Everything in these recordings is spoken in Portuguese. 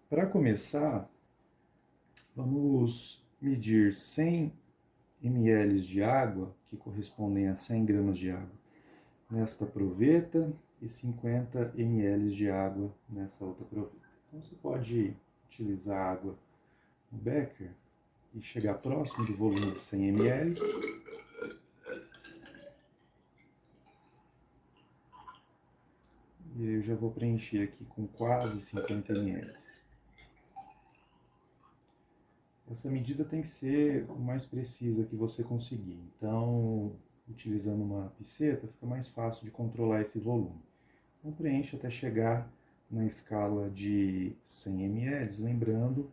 Para começar, vamos medir 100 ml de água, que correspondem a 100 gramas de água, nesta proveta e 50 ml de água nessa outra proveta. Então você pode utilizar a água no becker e chegar próximo do volume de 100 ml. E eu já vou preencher aqui com quase 50 ml. Essa medida tem que ser o mais precisa que você conseguir. Então, utilizando uma piceta, fica mais fácil de controlar esse volume. Então, preencha até chegar na escala de 100 ml, lembrando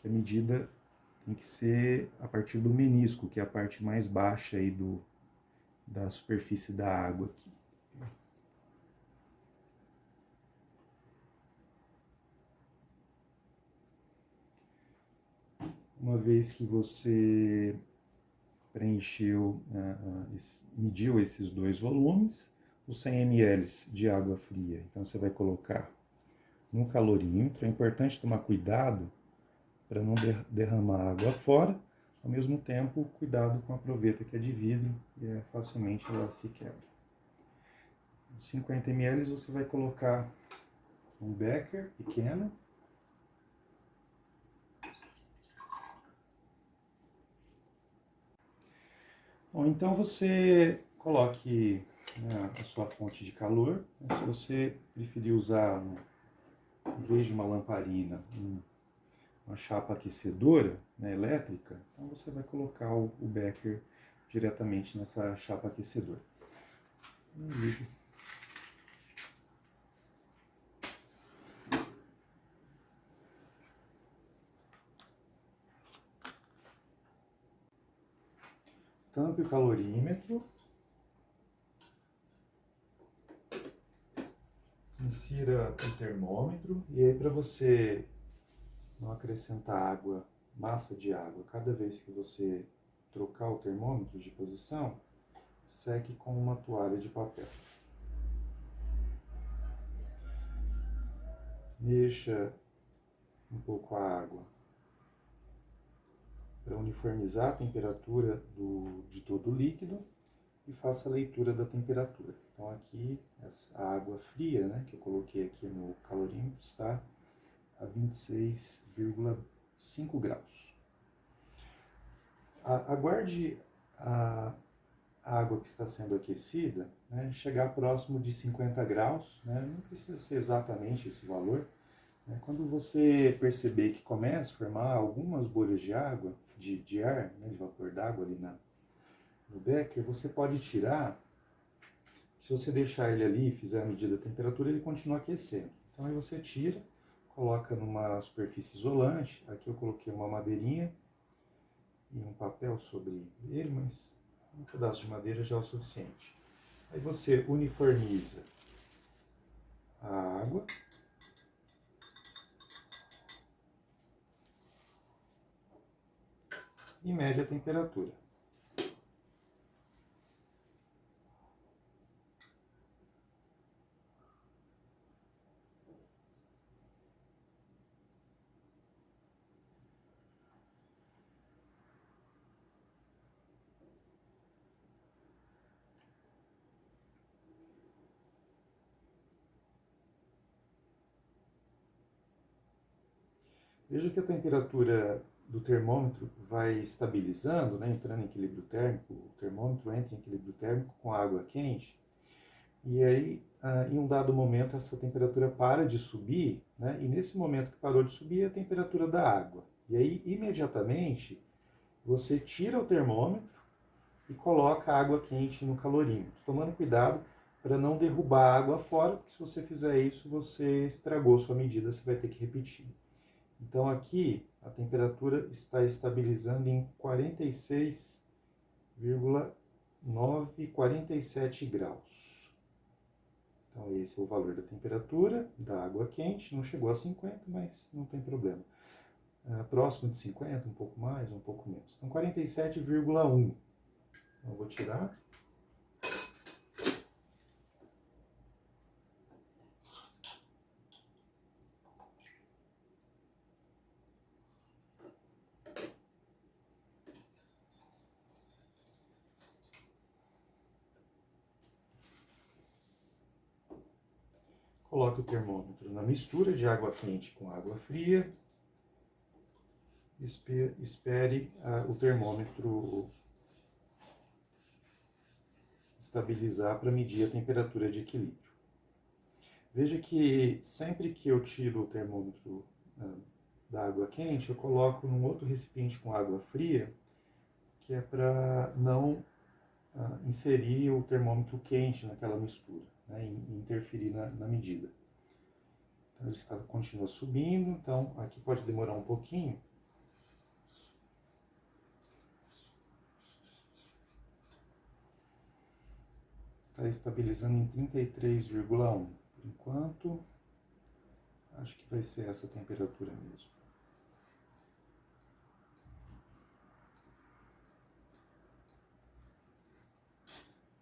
que a medida tem que ser a partir do menisco, que é a parte mais baixa aí da superfície da água aqui. Uma vez que você preencheu, mediu esses dois volumes, os 100 ml de água fria. Então você vai colocar no calorímetro. É importante tomar cuidado para não derramar água fora. Ao mesmo tempo, cuidado com a proveta que é de vidro e facilmente ela se quebra. 50 ml você vai colocar um becker pequeno. Bom, então você coloque, né, a sua fonte de calor. Se você preferir usar, em vez de uma lamparina, uma chapa aquecedora, né, elétrica, então você vai colocar o becker diretamente nessa chapa aquecedora. Tampe o calorímetro. Insira o termômetro. E aí, para você não acrescentar água, massa de água, cada vez que você trocar o termômetro de posição, seque com uma toalha de papel. Mexa um pouco a água para uniformizar a temperatura de todo o líquido e faça a leitura da temperatura. Então aqui, a água fria, né, que eu coloquei aqui no calorímetro, está a 26,5 graus. Aguarde a água que está sendo aquecida, né, chegar próximo de 50 graus, né, não precisa ser exatamente esse valor. Né, quando você perceber que começa a formar algumas bolhas de água, de ar, né, de vapor d'água ali no becker, você pode tirar. Se você deixar ele ali e fizer a medida da temperatura, ele continua aquecendo. Então aí você tira, coloca numa superfície isolante. Aqui eu coloquei uma madeirinha e um papel sobre ele, mas um pedaço de madeira já é o suficiente. Aí você uniformiza a água. E mede a temperatura. Veja que a temperatura do termômetro vai estabilizando, né, entrando em equilíbrio térmico. O termômetro entra em equilíbrio térmico com a água quente. E aí, em um dado momento, essa temperatura para de subir, né, e nesse momento que parou de subir, é a temperatura da água. E aí, imediatamente, você tira o termômetro e coloca a água quente no calorímetro, tomando cuidado para não derrubar a água fora, porque se você fizer isso, você estragou sua medida, você vai ter que repetir. Então aqui a temperatura está estabilizando em 46,947 graus. Então esse é o valor da temperatura da água quente, não chegou a 50, mas não tem problema. Próximo de 50, um pouco mais, um pouco menos. Então 47,1. Então, eu vou tirar. Coloque o termômetro na mistura de água quente com água fria. Espere o termômetro estabilizar para medir a temperatura de equilíbrio. Veja que sempre que eu tiro o termômetro da água quente, eu coloco num outro recipiente com água fria, que é para não inserir o termômetro quente naquela mistura, né, e interferir na medida. Então ele continua subindo, então aqui pode demorar um pouquinho. Está estabilizando em 33,1. Por enquanto, acho que vai ser essa temperatura mesmo.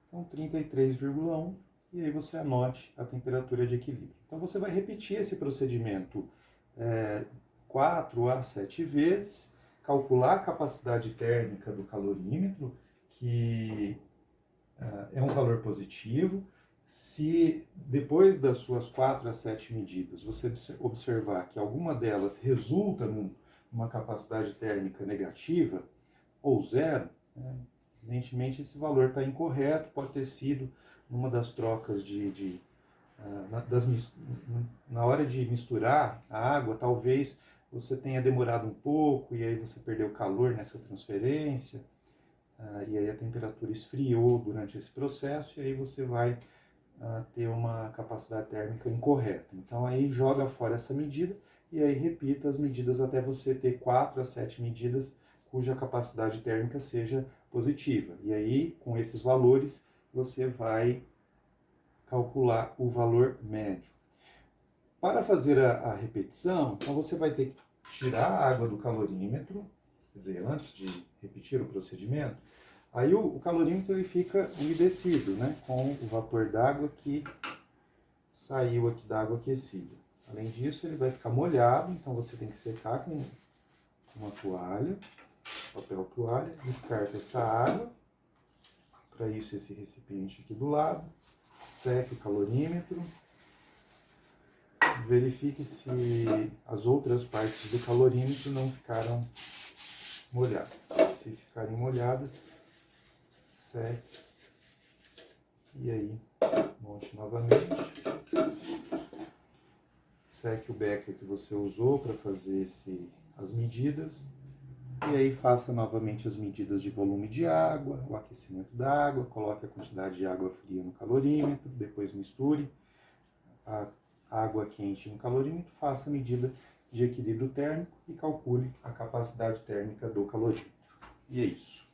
Então, 33,1, e aí você anote a temperatura de equilíbrio. Então, você vai repetir esse procedimento 4 a 7 vezes, calcular a capacidade térmica do calorímetro, que é um valor positivo. Se depois das suas 4 a 7 medidas você observar que alguma delas resulta numa capacidade térmica negativa ou zero, né, evidentemente esse valor está incorreto, pode ter sido numa das trocas na hora de misturar a água, talvez você tenha demorado um pouco e aí você perdeu calor nessa transferência, e aí a temperatura esfriou durante esse processo e aí você vai ter uma capacidade térmica incorreta. Então aí joga fora essa medida e aí repita as medidas até você ter 4 a 7 medidas cuja capacidade térmica seja positiva. E aí, com esses valores, você vai calcular o valor médio. Para fazer a repetição, então você vai ter que tirar a água do calorímetro, quer dizer, antes de repetir o procedimento, aí o calorímetro ele fica umedecido, né, com o vapor d'água que saiu aqui da água aquecida. Além disso, ele vai ficar molhado, então você tem que secar com uma toalha, papel toalha, descarta essa água, para isso esse recipiente aqui do lado, seque o calorímetro, verifique se as outras partes do calorímetro não ficaram molhadas. Se ficarem molhadas, seque e aí monte novamente. Seque o becker que você usou para fazer as medidas. E aí faça novamente as medidas de volume de água, o aquecimento da água, coloque a quantidade de água fria no calorímetro, depois misture a água quente no calorímetro, faça a medida de equilíbrio térmico e calcule a capacidade térmica do calorímetro. E é isso.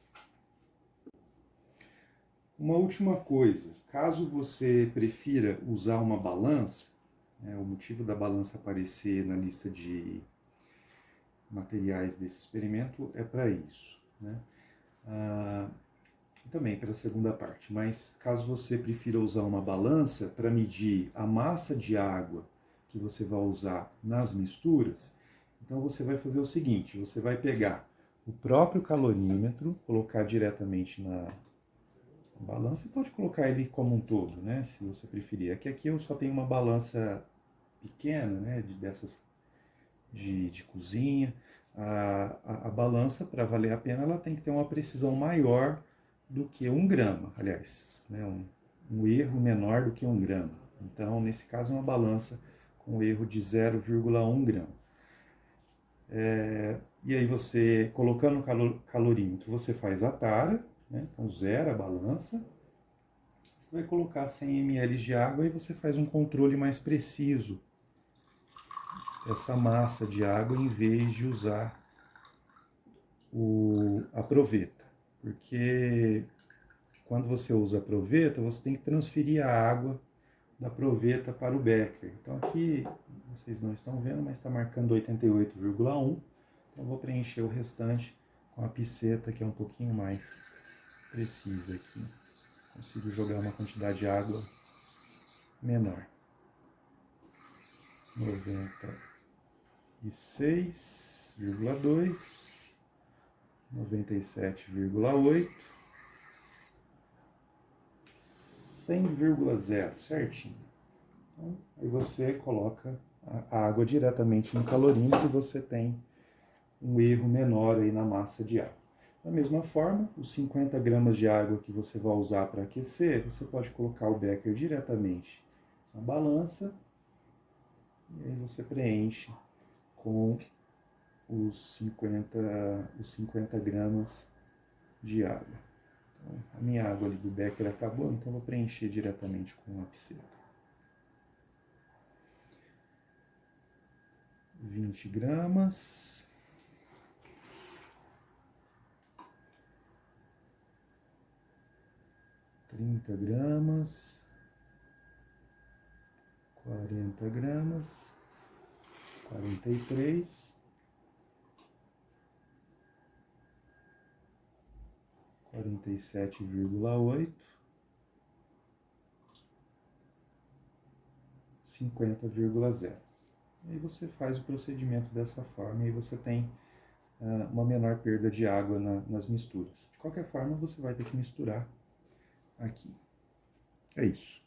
Uma última coisa, caso você prefira usar uma balança, o motivo da balança aparecer na lista de materiais desse experimento é para isso, né? Também para a segunda parte, mas caso você prefira usar uma balança para medir a massa de água que você vai usar nas misturas, então você vai fazer o seguinte, você vai pegar o próprio calorímetro, colocar diretamente na balança, e pode colocar ele como um todo, né, se você preferir. Aqui eu só tenho uma balança pequena, né, dessas de cozinha. A balança, para valer a pena, ela tem que ter uma precisão maior do que 1 grama, aliás, né, um erro menor do que 1 grama. Então, nesse caso, é uma balança com erro de 0,1 grama. E aí você, colocando o calorímetro, você faz a tara, né, então zera a balança. Você vai colocar 100 ml de água e você faz um controle mais preciso essa massa de água em vez de usar a proveta, porque quando você usa a proveta, você tem que transferir a água da proveta para o becker. Então aqui, vocês não estão vendo, mas está marcando 88,1, então eu vou preencher o restante com a piceta, que é um pouquinho mais precisa aqui. Consigo jogar uma quantidade de água menor. 96,2, 97,8, 100,0, certinho. Então, aí você coloca a água diretamente no calorímetro e você tem um erro menor aí na massa de água. Da mesma forma, os 50 gramas de água que você vai usar para aquecer, você pode colocar o becker diretamente na balança e aí você preenche com os 50 gramas de água. Então, a minha água ali do becker acabou, então eu vou preencher diretamente com a piceta. 20 gramas. 30 gramas. 40 gramas. 43. 47,8. 50,0. E aí você faz o procedimento dessa forma e você tem uma menor perda de água nas misturas. De qualquer forma, você vai ter que misturar aqui. É isso.